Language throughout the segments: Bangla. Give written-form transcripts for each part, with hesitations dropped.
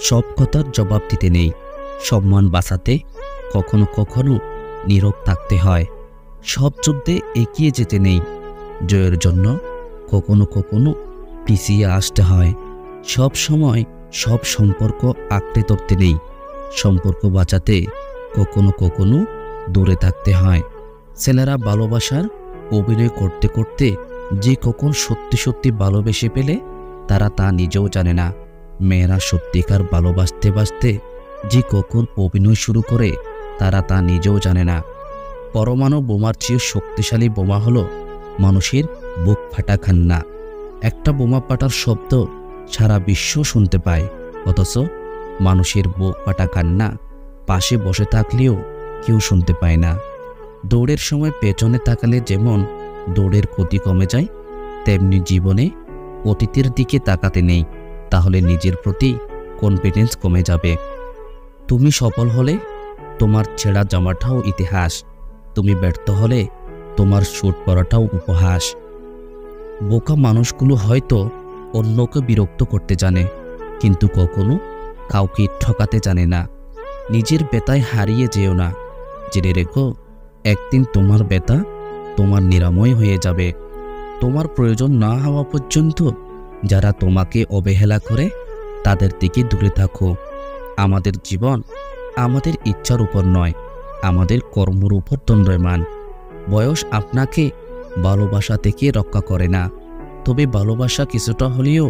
সব কথার জবাব দিতে নেই। সম্মান বাঁচাতে কখনো কখনো নীরব থাকতে হয়। সব যুদ্ধে এগিয়ে যেতে নেই। জয়ের জন্য কখনো কখনো পিছিয়ে আসতে হয়। সব সময় সব সম্পর্ক আঁকড়ে ধরতে নেই। সম্পর্ক বাঁচাতে কখনো কখনো দূরে থাকতে হয়। ছেলেরা ভালোবাসার অভিনয় করতে করতে যে কখন সত্যি সত্যি ভালোবেসে পেলে তারা তা নিজেও জানে না। মেয়েরা সত্যিকার ভালোবাসতে বাসতে যে কখন অভিনয় শুরু করে তারা তা নিজেও জানে না। পরমাণু বোমার চেয়ে শক্তিশালী বোমা হলো মানুষের বুক ফাটা কান্না। একটা বোমা ফাটার শব্দ সারা বিশ্ব শুনতে পায়, অথচ মানুষের বুক ফাটা কান্না পাশে বসে থাকলেও কেউ শুনতে পায় না। দৌড়ের সময় পেছনে তাকালে যেমন দৌড়ের গতি কমে যায়, তেমনি জীবনে অতীতের দিকে তাকাতে নেই, তাহলে নিজের প্রতি কনফিডেন্স কমে যাবে। তুমি সফল হলে তোমার ছেঁড়া জামাটাও ইতিহাস, তুমি ব্যর্থ হলে তোমার স্যুট পরাটাও উপহাস। বোকা মানুষগুলো হয়তো অন্যকে বিরক্ত করতে জানে, কিন্তু কখনো কাউকে ঠকাতে জানে না। নিজের ব্যথায় হারিয়ে যেও না, জেনে রেখো একদিন তোমার ব্যথা তোমার নিরাময় হয়ে যাবে। তোমার প্রয়োজন না হওয়া পর্যন্ত যারা তোমাকে অবহেলা করে তাদের দিকে দূরে থাকো। আমাদের জীবন আমাদের ইচ্ছার উপর নয়, আমাদের কর্মের উপর দণ্ডায়মান। বয়স আপনাকে ভালোবাসা থেকে রক্ষা করে না, তবে ভালোবাসা কিছুটা হলেও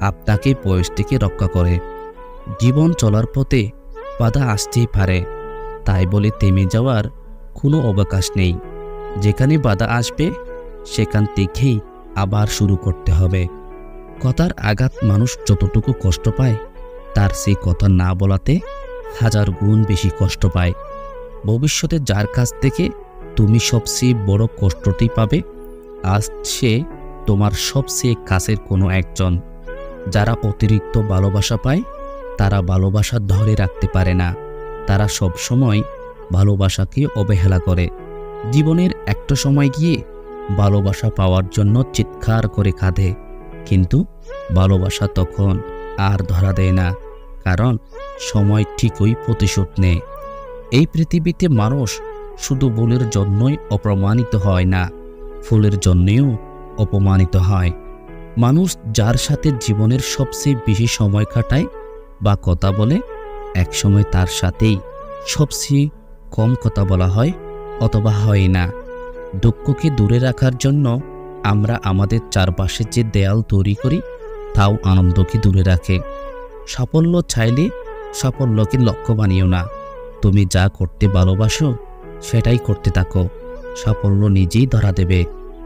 আপনাকে বয়স থেকে রক্ষা করে। জীবন চলার পথে বাধা আসতেই পারে, তাই বলে থেমে যাওয়ার কোনো অবকাশ নেই। যেখানে বাধা আসবে সেখান থেকেই আবার শুরু করতে হবে। কথার আঘাত মানুষ যতটুকু কষ্ট পায় তার সেই কথা না বলাতে হাজার গুণ বেশি কষ্ট পায়। ভবিষ্যতে যার কাছ থেকে তুমি সবচেয়ে বড় কষ্টটি পাবে, আজ সে তোমার সবচেয়ে কাছের কোনো একজন। যারা অতিরিক্ত ভালোবাসা পায় তারা ভালোবাসা ধরে রাখতে পারে না, তারা সব সময় ভালোবাসাকে অবহেলা করে। জীবনের একটা সময় গিয়ে ভালোবাসা পাওয়ার জন্য চিৎকার করে কাঁদে, কিন্তু ভালোবাসা তখন আর ধরা দেয় না, কারণ সময় ঠিকই প্রতিশোধ নেয়। এই পৃথিবীতে মানুষ শুধু ভুলের জন্যই অপমানিত হয় না, ফুলের জন্যও অপমানিত হয়। মানুষ যার সাথে জীবনের সবচেয়ে বেশি সময় কাটায় বা কথা বলে, একসময় তার সাথেই সবচেয়ে কম কথা বলা হয় অথবা হয় না। দুঃখকে দূরে রাখার জন্য আমরা আমাদের চারপাশে যে দেয়াল তৈরি করি তাও আনন্দকে দূরে রাখে। সাফল্য চাইলে সাফল্যকে লক্ষ্য বানিও না, তুমি যা করতে ভালোবাসো সেটাই করতে থাকো, সাফল্য নিজেই ধরা দেবে।